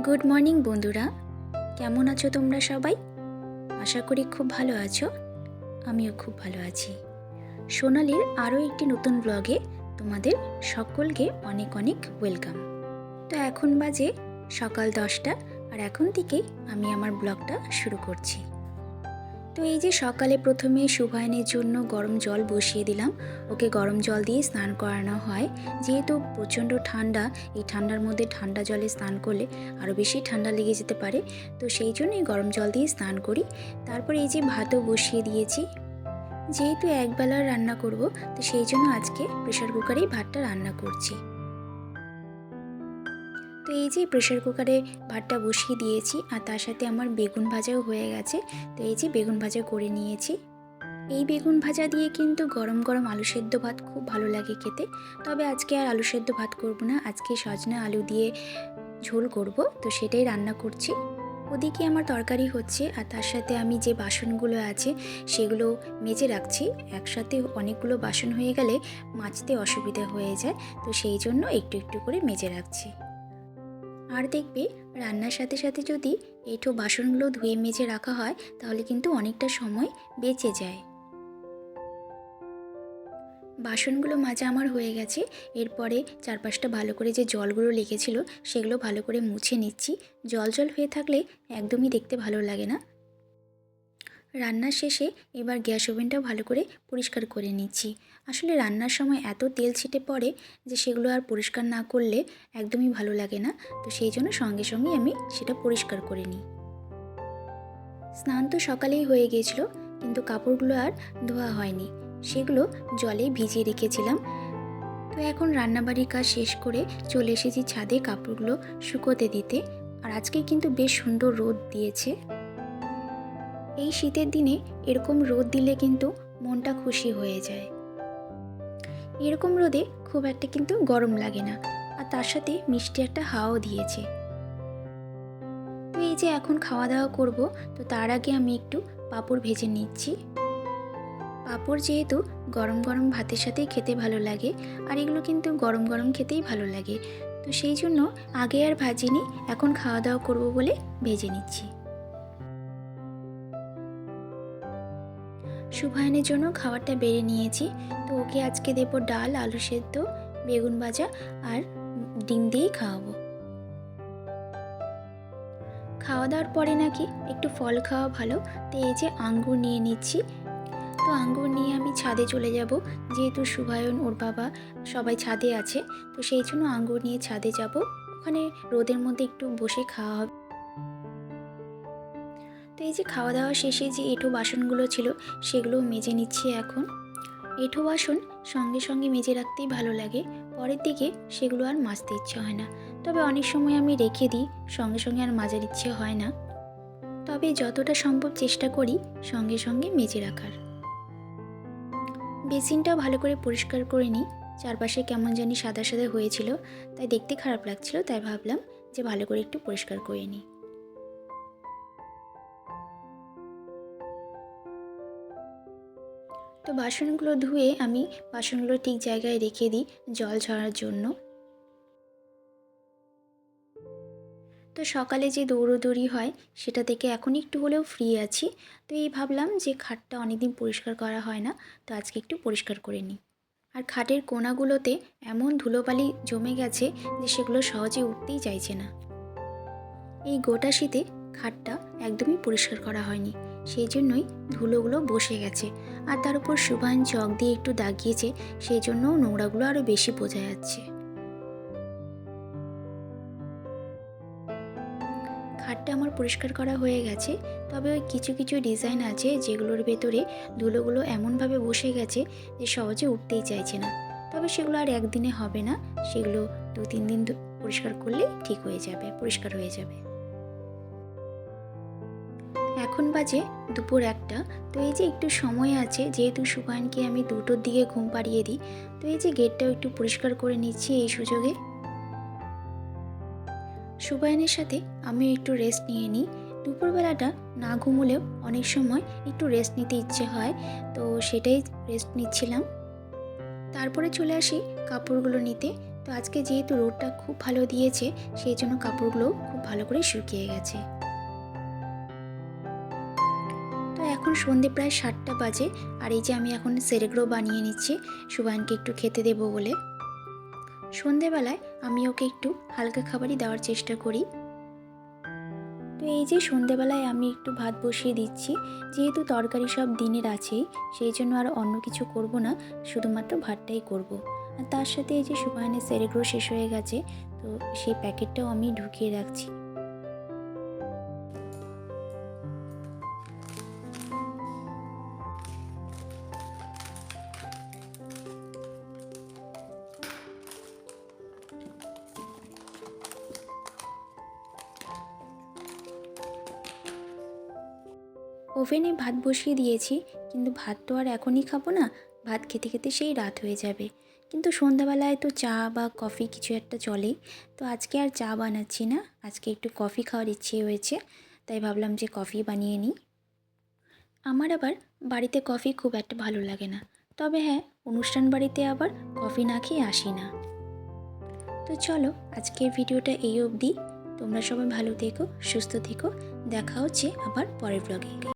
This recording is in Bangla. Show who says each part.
Speaker 1: গুড মর্নিং বন্ধুরা, কেমন আছো তোমরা সবাই? আশা করি খুব ভালো আছো। আমিও খুব ভালো আছি। সোনালির আরও একটি নতুন ব্লগে তোমাদের সকলকে অনেক অনেক ওয়েলকাম। তো এখন বাজে সকাল 10টা, আর এখন থেকেই আমি আমার ব্লগটা শুরু করছি। তো এই যে সকালে প্রথমে শুভায়নের জন্য গরম জল বসিয়ে দিলাম। ওকে গরম জল দিয়ে স্নান করানো হয়, যেহেতু প্রচণ্ড ঠান্ডা। এই ঠান্ডার মধ্যে ঠান্ডা জলে স্নান করলে আরও বেশি ঠান্ডা লেগে যেতে পারে, তো সেই জন্যই গরম জল দিয়ে স্নান করি। তারপর এই যে ভাতও বসিয়ে দিয়েছি, যেহেতু একবেলার রান্না করব, তো সেই জন্য আজকে প্রেশার কুকারেই ভাতটা রান্না করছি। তো এই যে প্রেশার কুকারে ভাতটা বসিয়ে দিয়েছি, আর তার সাথে আমার বেগুন ভাজাও হয়ে গেছে। তো এই যে বেগুন ভাজা করে নিয়েছি। এই বেগুন ভাজা দিয়ে কিন্তু গরম গরম আলু সেদ্ধ ভাত খুব ভালো লাগে খেতে। তবে আজকে আর আলু সেদ্ধ ভাত করব না, আজকে সজনা আলু দিয়ে ঝোল করব, তো সেটাই রান্না করছি। ওদিকে আমার তরকারি হচ্ছে, আর তার সাথে আমি যে বাসনগুলো আছে সেগুলো মেজে রাখছি। একসাথে অনেকগুলো বাসন হয়ে গেলে মাজতে অসুবিধা হয়ে যায়, তো সেই জন্য একটু একটু করে মেজে রাখছি। আর দেখবে, রান্নার সাথে সাথে যদি এঁঠো বাসনগুলো ধুয়ে মেজে রাখা হয়, তাহলে কিন্তু অনেকটা সময় বেঁচে যায়। বাসনগুলো মাজা আমার হয়ে গেছে। এরপরে চারপাশটা ভালো করে যে জলগুলো লেগেছিল সেগুলো ভালো করে মুছে নিচ্ছি। জল জল হয়ে থাকলে একদমই দেখতে ভালো লাগে না। রান্নার শেষে এবার গ্যাস ওভেনটাও ভালো করে পরিষ্কার করে নিচ্ছি। আসলে রান্নার সময় এত তেল ছিটে পড়ে যে সেগুলো আর পরিষ্কার না করলে একদমই ভালো লাগে না, তো সেই জন্য সঙ্গে সঙ্গেই আমি সেটা পরিষ্কার করে নিই। স্নান তো সকালেই হয়ে গিয়েছিল, কিন্তু কাপড়গুলো আর ধোয়া হয়নি, সেগুলো জলে ভিজিয়ে রেখেছিলাম। তো এখন রান্নাবাড়ির কাজ শেষ করে চলে এসেছি ছাদে কাপড়গুলো শুকোতে দিতে। আর আজকে কিন্তু বেশ সুন্দর রোদ দিয়েছে। এই শীতের দিনে এরকম রোদ দিলে কিন্তু মনটা খুশি হয়ে যায়। এরকম রোদে খুব একটা কিন্তু গরম লাগে না, আর তার সাথে মিষ্টি একটা হাওয়াও দিয়েছে। তো এই যে এখন খাওয়া দাওয়া করব, তো তার আগে আমি একটু পাঁপড় ভেজে নিচ্ছি। পাঁপড় যেহেতু গরম গরম ভাতের সাথেই খেতে ভালো লাগে, আর এগুলো কিন্তু গরম গরম খেতেই ভালো লাগে, তো সেই জন্য আগে আর ভাজিনি, এখন খাওয়া দাওয়া করব বলে ভেজে নিচ্ছি। শুভায়নের জন্য খাবারটা বেড়ে নিয়েছি। তো ওকে আজকে দেবো ডাল, আলু সেদ্ধ, বেগুন ভাজা আর ডিম দিয়েই খাওয়াবো। খাওয়া দাওয়ার পরে নাকি একটু ফল খাওয়া ভালো, তো এই যে আঙ্গুর নিয়ে নিচ্ছি। তো আঙ্গুর নিয়ে আমি ছাদে চলে যাব, যেহেতু শুভায়ন, ওর বাবা সবাই ছাদে আছে, তো সেই জন্য আঙ্গুর নিয়ে ছাদে যাব। ওখানে রোদের মধ্যে একটু বসে খাওয়া হবে। তো এই যে খাওয়া দাওয়া শেষে যে এঁঠো বাসনগুলো ছিল সেগুলো মেজে নিচ্ছি এখন। এঁঠো বাসন সঙ্গে সঙ্গে মেজে রাখতেই ভালো লাগে, পরের দিকে সেগুলো আর মাজতে ইচ্ছে হয় না। তবে অনেক সময় আমি রেখে দিই, সঙ্গে সঙ্গে আর মাজার ইচ্ছে হয় না। তবে যতটা সম্ভব চেষ্টা করি সঙ্গে সঙ্গে মেজে রাখার। বেসিনটাও ভালো করে পরিষ্কার করে নিই। চারপাশে কেমন জানি সাদা সাদা হয়েছিল, তাই দেখতে খারাপ লাগছিল, তাই ভাবলাম যে ভালো করে একটু পরিষ্কার করে নিই। তো বাসনগুলো ধুয়ে আমি বাসনগুলো ঠিক জায়গায় রেখে দিই জল ঝরার জন্য। তো সকালে যে দৌড়োদৌড়ি হয় সেটা থেকে এখন একটু হলেও ফ্রি আছি। তো এই ভাবলাম যে খাটটা অনেকদিন পরিষ্কার করা হয় না, তো আজকে একটু পরিষ্কার করে নিই। আর খাটের কোণাগুলোতে এমন ধুলোবালি জমে গেছে যে সেগুলো সহজে উঠতেই চাইছে না। এই গোটা শীতে খাটটা একদমই পরিষ্কার করা হয়নি, সেই জন্যই ধুলোগুলো বসে গেছে। আর তার উপর শুভায়ন চক দিয়ে একটু দাগিয়েছে, সেই জন্য নোংরাগুলো আরও বেশি বোঝা যাচ্ছে। খাটটা আমার পরিষ্কার করা হয়ে গেছে, তবে ওই কিছু কিছু ডিজাইন আছে যেগুলোর ভেতরে ধুলোগুলো এমনভাবে বসে গেছে যে সহজে উঠতেই চাইছে না। তবে সেগুলো আর একদিনে হবে না, সেগুলো 2-3 দিন পরিষ্কার করলেই ঠিক হয়ে যাবে, পরিষ্কার হয়ে যাবে। এখন বাজে দুপুর 1টা। তো এই যে একটু সময় আছে, যেহেতু শুভায়নকে আমি 2টোর দিকে ঘুম পাড়িয়ে দিই, তো এই যে গেটটাও একটু পরিষ্কার করে নিচ্ছি এই সুযোগে। শুভায়নের সাথে আমিও একটু রেস্ট নিয়ে নিই। দুপুরবেলাটা না ঘুমোলেও অনেক সময় একটু রেস্ট নিতে ইচ্ছে হয়, তো সেটাই রেস্ট নিচ্ছিলাম। তারপরে চলে আসি কাপড়গুলো নিতে। তো আজকে যেহেতু রোদটা খুব ভালো দিয়েছে, সেই জন্য কাপড়গুলো খুব ভালো করে শুকিয়ে গেছে। তো এখন সন্ধে প্রায় 7টা বাজে, আর এই যে আমি এখন সেরেগ্রো বানিয়ে নিচ্ছি সুবায়নকে একটু খেতে দেবো বলে। সন্ধেবেলায় আমি ওকে একটু হালকা খাবারই দেওয়ার চেষ্টা করি। তো এই যে সন্ধেবেলায় আমি একটু ভাত বসিয়ে দিচ্ছি, যেহেতু তরকারি সব দিনের আছেই, সেই জন্য আর অন্য কিছু করব না, শুধুমাত্র ভাতটাই করব। আর তার সাথে এই যে সুবায়নের সেরেগ্রো শেষ হয়ে গেছে, তো সেই প্যাকেটটাও আমি ঢুকিয়ে রাখছি। ওভেনে ভাত বসিয়ে দিয়েছি, কিন্তু ভাত তো আর এখনই খাবো না, ভাত খেতে খেতে সেই রাত হয়ে যাবে। কিন্তু সন্ধ্যাবেলায় তো চা বা কফি কিছু একটা চলেই, তো আজকে আর চা বানাচ্ছি না, আজকে একটু কফি খাওয়ার ইচ্ছে হয়েছে, তাই ভাবলাম যে কফি বানিয়ে নিই। আমার আবার বাড়িতে কফি খুব একটা ভালো লাগে না, তবে হ্যাঁ, অনুষ্ঠান বাড়িতে আবার কফি না খেয়ে আসি না। তো চলো, আজকের ভিডিওটা এই অবধি। তোমরা সবাই ভালো থেকো, সুস্থ থেকো, দেখা হচ্ছে আবার পরের ব্লগে।